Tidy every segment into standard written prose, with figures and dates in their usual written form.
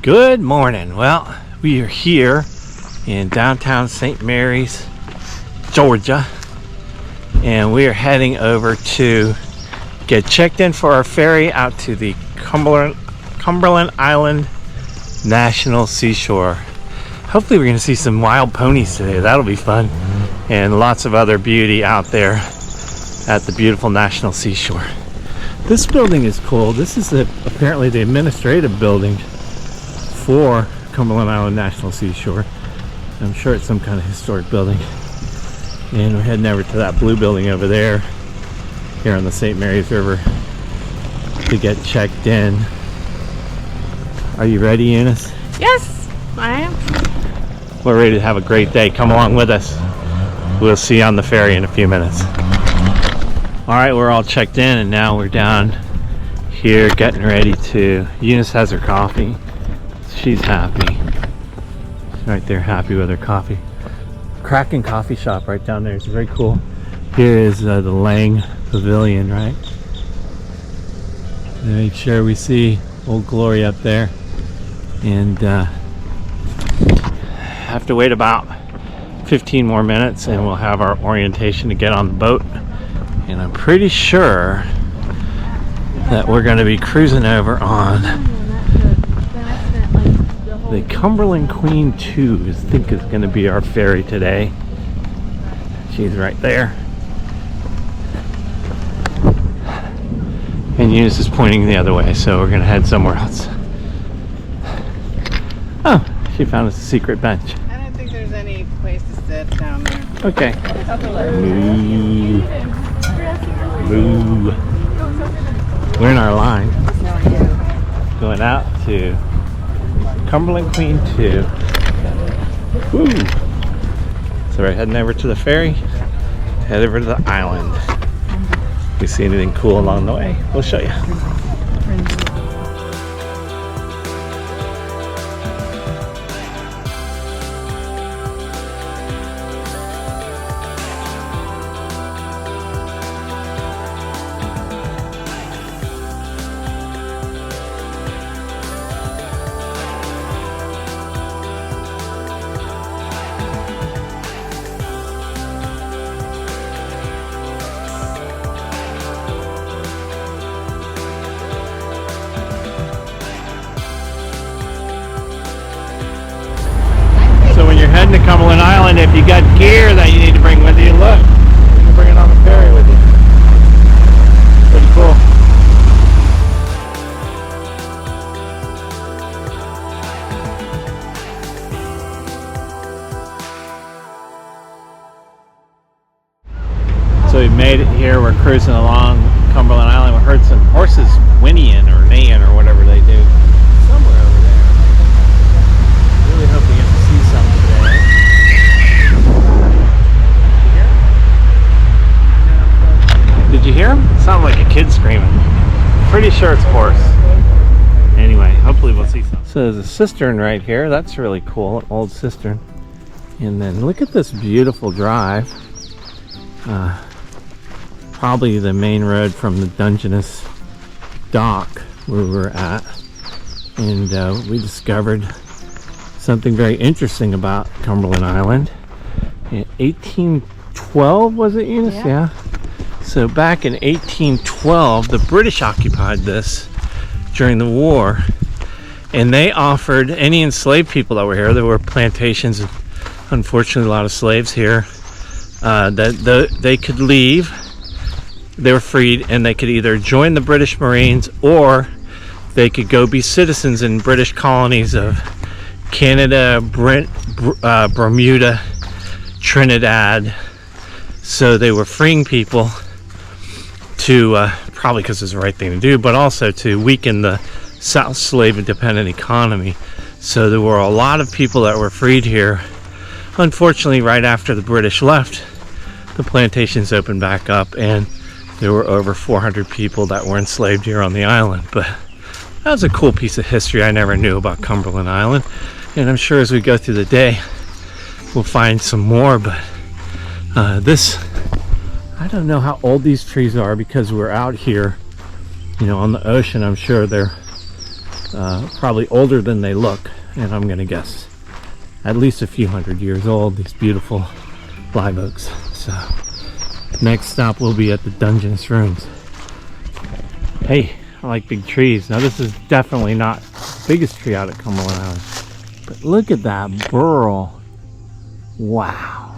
Good morning. Well, we are here in downtown St. Mary's, Georgia, and we are heading over to get checked in for our ferry out to the Cumberland Island National Seashore. Hopefully we're going to see some wild ponies today. That'll be fun, and lots of other beauty out there at the beautiful National Seashore. This building is cool. This is apparently the administrative building for Cumberland Island National Seashore. I'm sure it's some kind of historic building. And we're heading over to that blue building over there, here on the St. Mary's River, to get checked in. Are you ready, Eunice? Yes, I am. We're ready to have a great day. Come along with us. We'll see you on the ferry in a few minutes. All right, we're all checked in, and now we're down here getting ready to... Eunice has her coffee. She's happy. She's right there, happy with her coffee. Cracking coffee shop right down there. It's very cool. Here is the Lang Pavilion, right? Make sure we see Old Glory up there. And have to wait about 15 more minutes and we'll have our orientation to get on the boat. And I'm pretty sure that we're going to be cruising over on the Cumberland Queen 2, I think is going to be our ferry today. She's right there. And Eunice is pointing the other way, so we're going to head somewhere else. Oh, she found us a secret bench. I don't think there's any place to sit down there. Okay. Moo. Moo. We're in our line. Going out to Cumberland Queen 2. Woo! So we're heading over to the ferry, head over to the island. If we see anything cool along the way, we'll show you. Heading to Cumberland Island, if you got gear that you need to bring with you, look, you can bring it on the ferry with you. Pretty cool. So we made it here. We're cruising along Cumberland Island. We heard some horses whinnying or neighing or whatever they do somewhere over there. Really hope we get to see some today. Did you hear him? It sounded like a kid screaming. Pretty sure it's a horse. Anyway, hopefully we'll see some. So there's a cistern right here. That's really cool, an old cistern. And then look at this beautiful drive. Probably the main road from the Dungeness Dock where we're at. And we discovered something very interesting about Cumberland Island. In 1812, was it, Eunice? Yeah. So back in 1812, the British occupied this during the war, and they offered any enslaved people that were here, there were plantations, unfortunately a lot of slaves here, that they could leave. They were freed, and they could either join the British Marines or they could go be citizens in British colonies of Canada, Bermuda, Trinidad. So they were freeing people to, probably because it's the right thing to do, but also to weaken the South slave and dependent economy. So there were a lot of people that were freed here. Unfortunately, right after the British left, the plantations opened back up, and there were over 400 people that were enslaved here on the island. But that was a cool piece of history I never knew about Cumberland Island, and I'm sure as we go through the day we'll find some more. But this, I don't know how old these trees are because we're out here, you know, on the ocean. I'm sure they're probably older than they look, and I'm gonna guess at least a few hundred years old, these beautiful live oaks. So next stop will be at the Dungeness ruins. Hey, I like big trees. Now this is definitely not the biggest tree out at Cumberland Island, but look at that burl. Wow,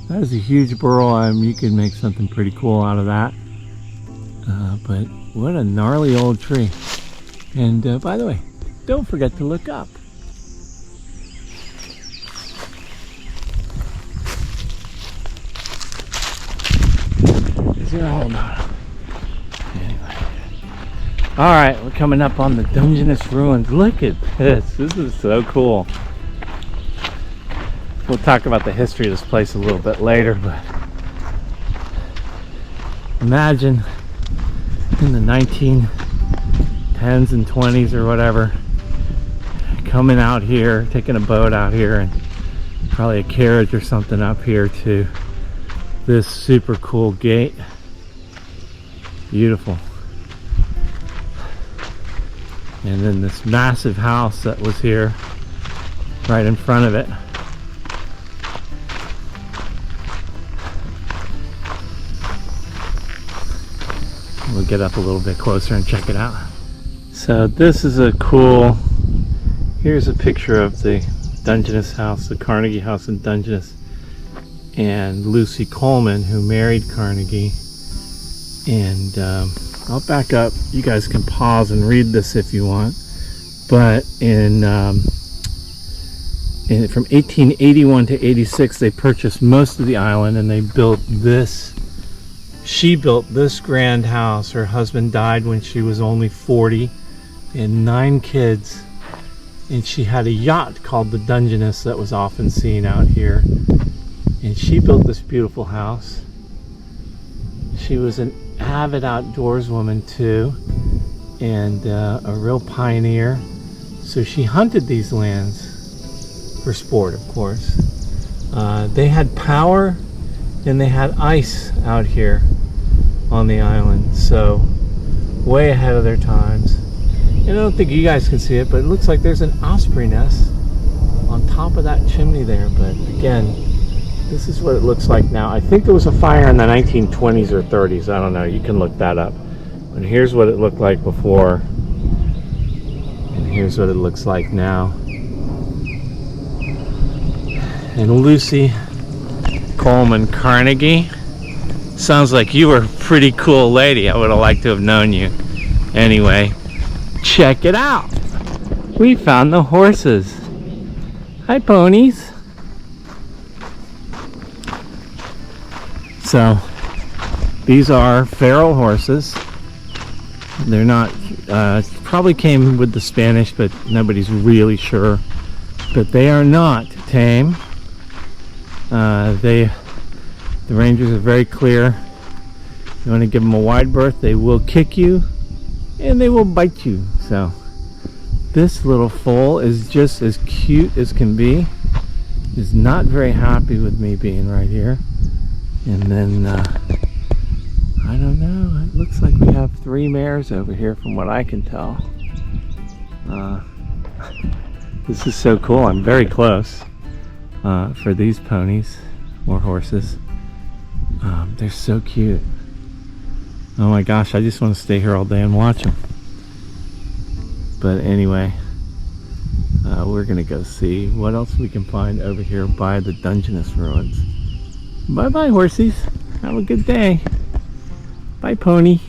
that is a huge burl. You could make something pretty cool out of that. But what a gnarly old tree. And by the way, don't forget to look up. Is there a hole? No. Anyway. Alright, we're coming up on the Dungeness ruins. Look at this. This is so cool. We'll talk about the history of this place a little bit later, but imagine in the 1910s and 20s or whatever, coming out here, taking a boat out here, and probably a carriage or something up here to this super cool gate. Beautiful. And then this massive house that was here right in front of it. We'll get up a little bit closer and check it out. So this is a cool, here's a picture of the Dungeness house, the Carnegie house in Dungeness, and Lucy Coleman, who married Carnegie. And I'll back up. You guys can pause and read this if you want. But from 1881 to 86, they purchased most of the island, and they built this. She built this grand house. Her husband died when she was only 40, and 9 kids. And she had a yacht called the Dungeness that was often seen out here. And she built this beautiful house. She was an avid outdoors woman too, and a real pioneer. So she hunted these lands for sport, of course. They had power and they had ice out here on the island, so way ahead of their times. And I don't think you guys can see it, but it looks like there's an osprey nest on top of that chimney there. But again, this is what it looks like now. I think there was a fire in the 1920s or 30s. I don't know. You can look that up. But here's what it looked like before. And here's what it looks like now. And Lucy Coleman Carnegie. Sounds like you were a pretty cool lady. I would have liked to have known you. Anyway, check it out. We found the horses. Hi, ponies. So these are feral horses. They're not, probably came with the Spanish, but nobody's really sure. But they are not tame. The rangers are very clear. You want to give them a wide berth, they will kick you and they will bite you. So this little foal is just as cute as can be. Is not very happy with me being right here. And then, I don't know, it looks like we have 3 mares over here from what I can tell. This is so cool. I'm very close for these ponies or horses. They're so cute. Oh my gosh, I just want to stay here all day and watch them. But anyway, we're going to go see what else we can find over here by the Dungeness ruins. Bye bye, horsies. Have a good day. Bye, pony.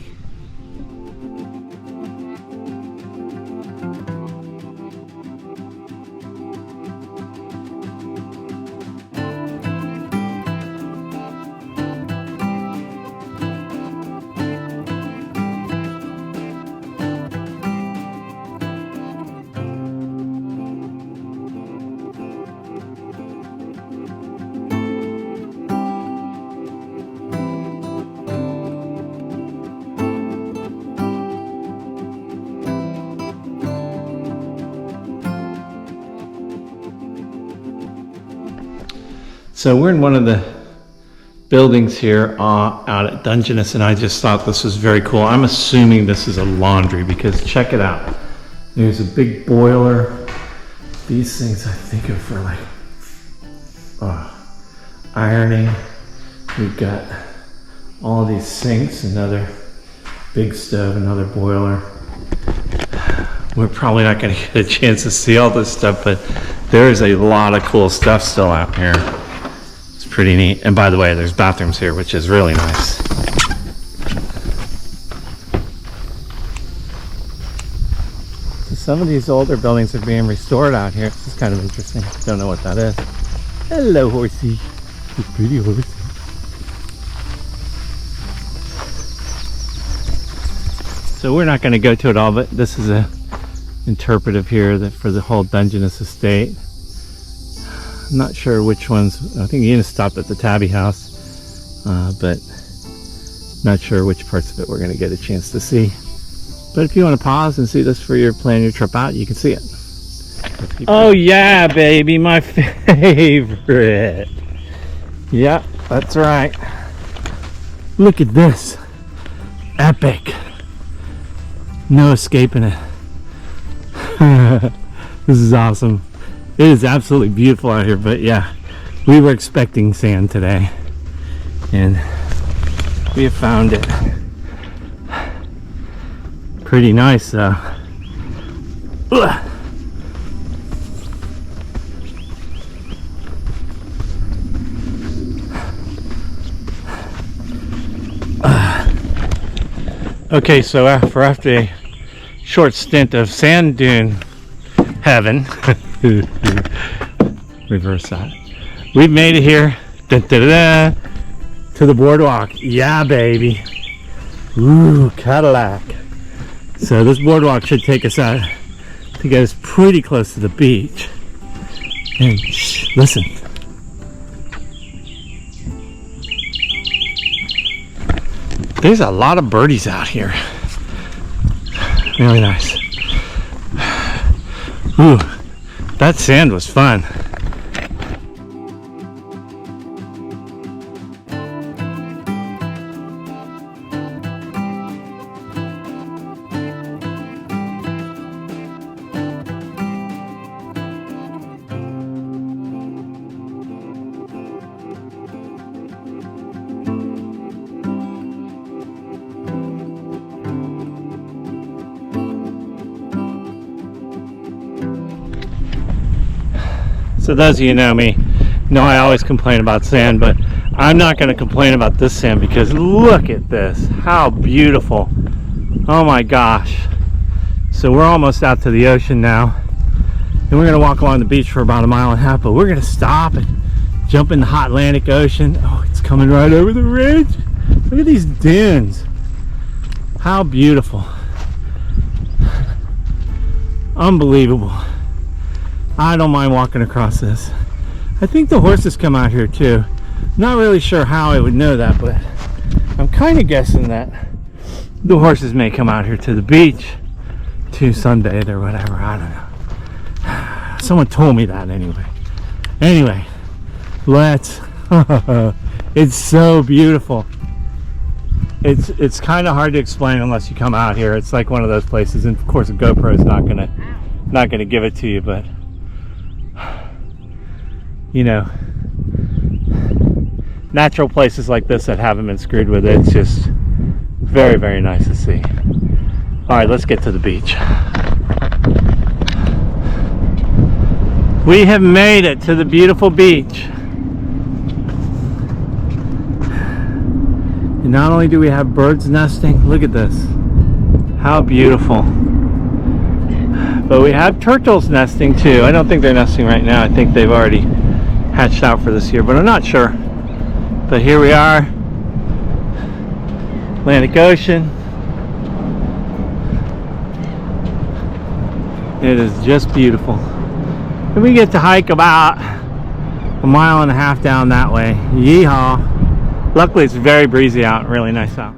So we're in one of the buildings here out at Dungeness, and I just thought this was very cool. I'm assuming this is a laundry because check it out. There's a big boiler. These things I think are for like ironing. We've got all these sinks, another big stove, another boiler. We're probably not going to get a chance to see all this stuff, but there is a lot of cool stuff still out here. It's pretty neat. And by the way, there's bathrooms here, which is really nice. So some of these older buildings are being restored out here. This is kind of interesting. Don't know what that is. Hello, horsey. It's pretty horsey. So we're not going to go to it all, but this is a interpretive here that for the whole Dungeness estate. I'm not sure which ones. I think Ian stopped at the Tabby house, but not sure which parts of it we're going to get a chance to see. But if you want to pause and see this for your plan your trip out, you can see it. Oh yeah, baby, my favorite. Yeah, that's right. Look at this. Epic. No escaping it. This is awesome. It is absolutely beautiful out here, but yeah, we were expecting sand today and we have found it. Pretty nice though. Okay, so after a short stint of sand dune heaven, reverse that, we've made it here to the boardwalk. Yeah, baby. Ooh, Cadillac. So this boardwalk should take us out to get us pretty close to the beach. And shh, listen. There's a lot of birdies out here. Really nice. Ooh, that sand was fun. So those of you who know me know I always complain about sand, but I'm not going to complain about this sand because look at this. How beautiful. Oh my gosh. So we're almost out to the ocean now. And we're going to walk along the beach for about 1.5 miles, but we're going to stop and jump in the hot Atlantic Ocean. Oh, it's coming right over the ridge. Look at these dunes. How beautiful. Unbelievable. I don't mind walking across this. I think the horses come out here too. Not really sure how I would know that, but I'm kind of guessing that the horses may come out here to the beach to sunbathe or whatever. I don't know. Someone told me that anyway. Anyway, let's. It's so beautiful. It's kind of hard to explain unless you come out here. It's like one of those places, and of course a GoPro is not gonna give it to you, but you know, natural places like this that haven't been screwed with it, it's just very, very nice to see. All right, let's get to the beach. We have made it to the beautiful beach. And not only do we have birds nesting, look at this, how beautiful. But we have turtles nesting too. I don't think they're nesting right now. I think they've already hatched out for this year, but I'm not sure. But here we are, Atlantic Ocean. It is just beautiful. And we get to hike about 1.5 miles down that way. Yeehaw. Luckily it's very breezy out, really nice out.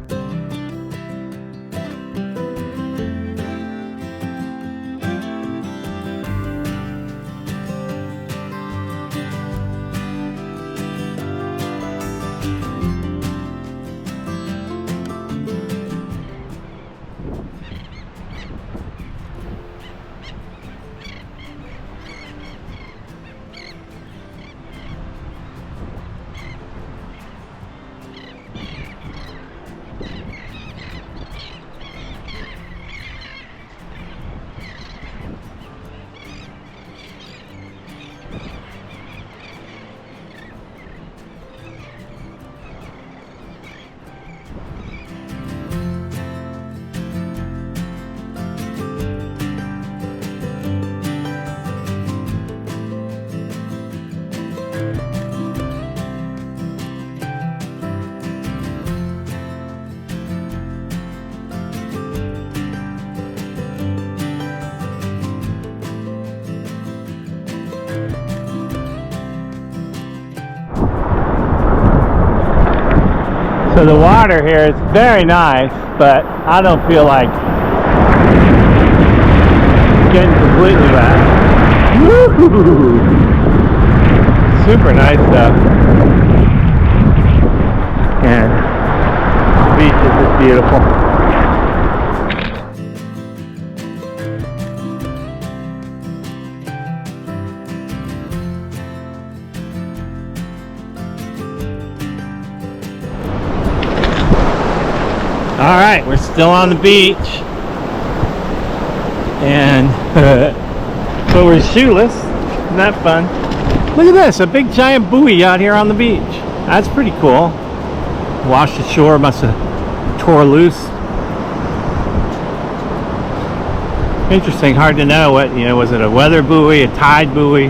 So the water here is very nice, but I don't feel like getting completely wet. Woo-hoo! Super nice though. And the beach is just beautiful. All right, we're still on the beach, and but we're shoeless. Isn't that fun? Look at this, a big giant buoy out here on the beach. That's pretty cool. Washed ashore, must have tore loose. Interesting, hard to know what, was it a weather buoy, a tide buoy?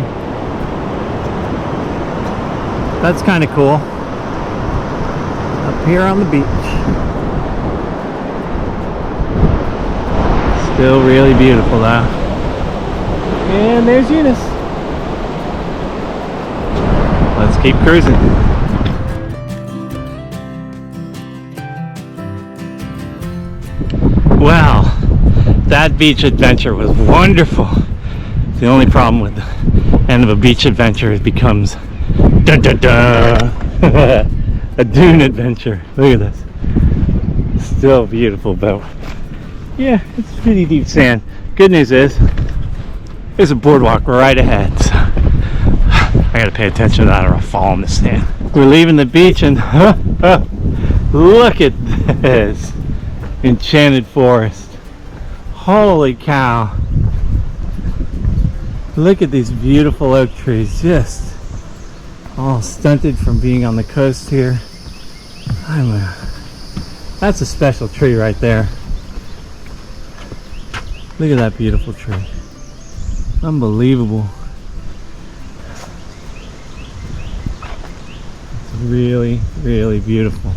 That's kind of cool. Up here on the beach. Still really beautiful though. And there's Eunice. Let's keep cruising. Wow, that beach adventure was wonderful. The only problem with the end of a beach adventure, it becomes dun dun dun, a dune adventure. Look at this. Still beautiful though. Yeah, it's pretty deep sand. Good news is, there's a boardwalk right ahead. So I gotta pay attention to that or I'll fall in the sand. We're leaving the beach and look at this enchanted forest. Holy cow. Look at these beautiful oak trees, just all stunted from being on the coast here. That's a special tree right there. Look at that beautiful tree. Unbelievable. It's really, really beautiful.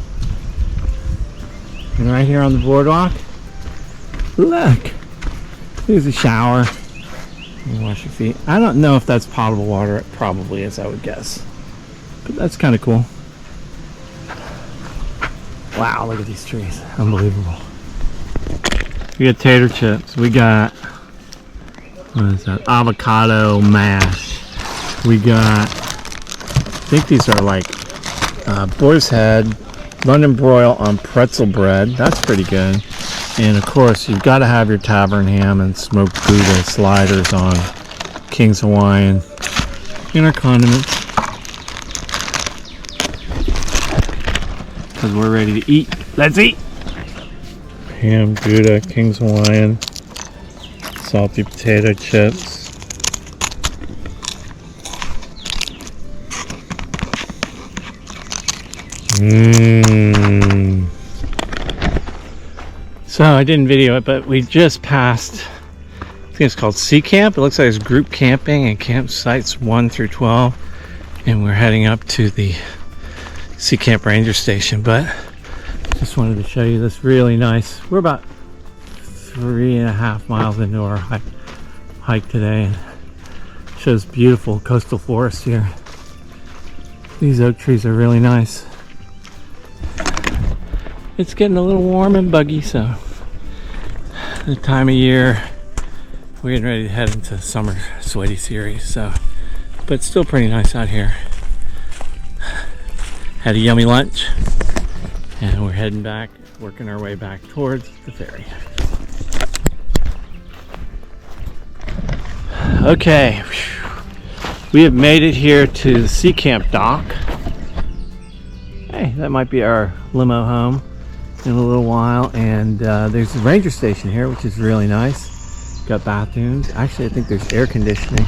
And right here on the boardwalk, look, there's a shower. You can wash your feet. I don't know if that's potable water. It probably is, I would guess. But that's kind of cool. Wow, look at these trees. Unbelievable. We got tater chips. We got, what is that? Avocado mash. We got, I think these are like boar's head, London broil on pretzel bread. That's pretty good. And of course, you've got to have your tavern ham and smoked Gouda sliders on King's Hawaiian. And our condiments. Because we're ready to eat. Let's eat! Ham, Gouda, King's Hawaiian, salty potato chips. So I didn't video it, but we just passed, I think it's called Sea Camp. It looks like it's group camping and campsites 1 through 12. And we're heading up to the Sea Camp Ranger Station, but just wanted to show you this really nice. We're about 3.5 miles into our hike today, and it shows beautiful coastal forest here. These oak trees are really nice. It's getting a little warm and buggy, so the time of year we're getting ready to head into summer sweaty series. So, but still pretty nice out here. Had a yummy lunch. And we're heading back, working our way back towards the ferry. Okay, we have made it here to the Sea Camp dock. Hey, that might be our limo home in a little while. And there's a ranger station here, which is really nice. Got bathrooms. Actually, I think there's air conditioning.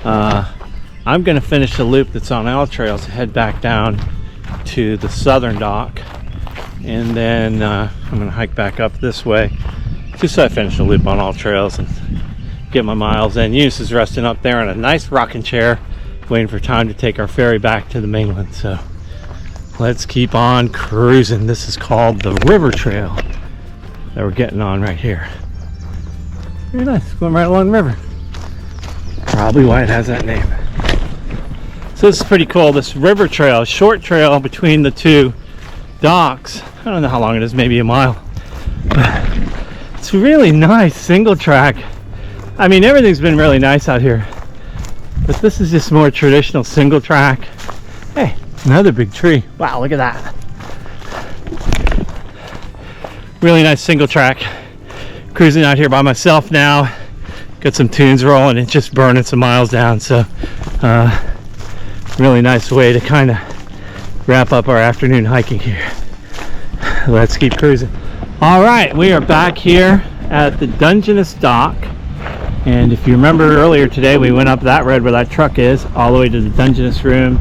I'm gonna finish the loop that's on All Trails to head back down to the southern dock. And then I'm going to hike back up this way just so I finish the loop on All Trails and get my miles in. Eunice is resting up there in a nice rocking chair waiting for time to take our ferry back to the mainland. So let's keep on cruising. This is called the river trail that we're getting on right here. Very nice, going right along the river. Probably why it has that name. So this is pretty cool. This river trail, short trail between the two docks. I don't know how long it is, maybe a mile. It's really nice, single track. I mean, everything's been really nice out here, but this is just more traditional single track. Hey, another big tree. Wow, look at that. Really nice single track. Cruising out here by myself now. Got some tunes rolling and just burning some miles down. So really nice way to kind of wrap up our afternoon hiking here. Let's keep cruising. All right, we are back here at the Dungeness Dock. And if you remember earlier today, we went up that road where that truck is, all the way to the Dungeness room.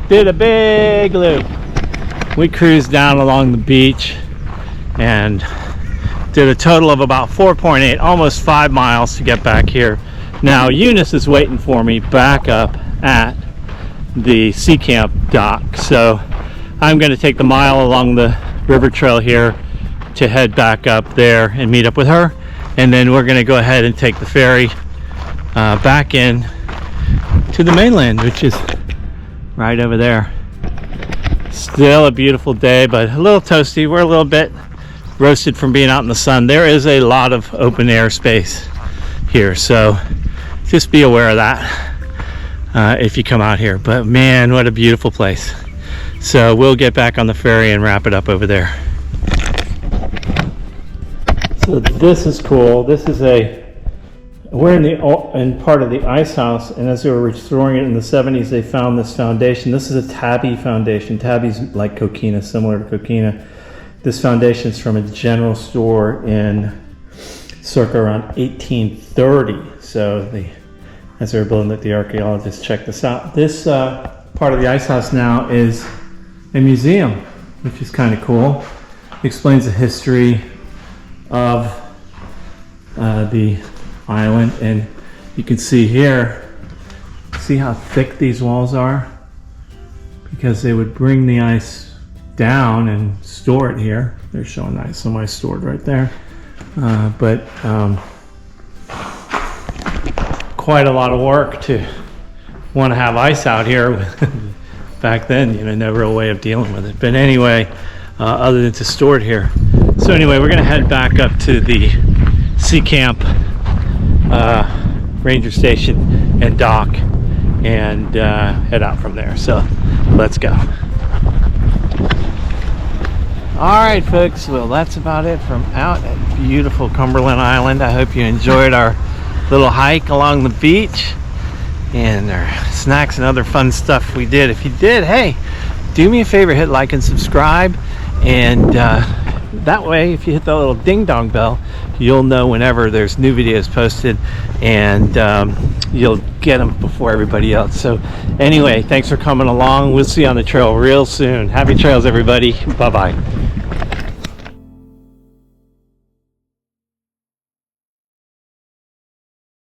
Did a big loop. We cruised down along the beach and did a total of about 4.8, almost 5 miles to get back here. Now Eunice is waiting for me back up at the Sea Camp dock, so I'm going to take the mile along the river trail here to head back up there and meet up with her, and then we're going to go ahead and take the ferry back in to the mainland, which is right over there. Still a beautiful day, but a little toasty. We're a little bit roasted from being out in the sun. There is a lot of open air space here, so just be aware of that if you come out here. But man, what a beautiful place. So we'll get back on the ferry and wrap it up over there. So this is cool. This is we're in part of the ice house, and as they were restoring it in the 70s, they found this foundation. This is a tabby foundation. Tabby's like coquina, similar to coquina. This foundation is from a general store in circa around 1830. So as they were building it, the archaeologists checked this out. This part of the ice house now is a museum, which is kind of cool. It explains the history of the island, and you can see here, see how thick these walls are, because they would bring the ice down and store it here. They're showing ice, some ice stored right there, but quite a lot of work to want to have ice out here. Back then, no real way of dealing with it, but anyway, other than to store it here. So anyway, we're going to head back up to the Sea Camp ranger station and dock and head out from there. So let's go. All right, folks, well, that's about it from out at beautiful Cumberland Island. I hope you enjoyed our little hike along the beach and our snacks and other fun stuff we did. If you did, hey, do me a favor, hit like and subscribe, and that way, if you hit the little ding dong bell, you'll know whenever there's new videos posted, and you'll get them before everybody else. So anyway, thanks for coming along. We'll see you on the trail real soon. Happy trails, everybody. Bye-bye.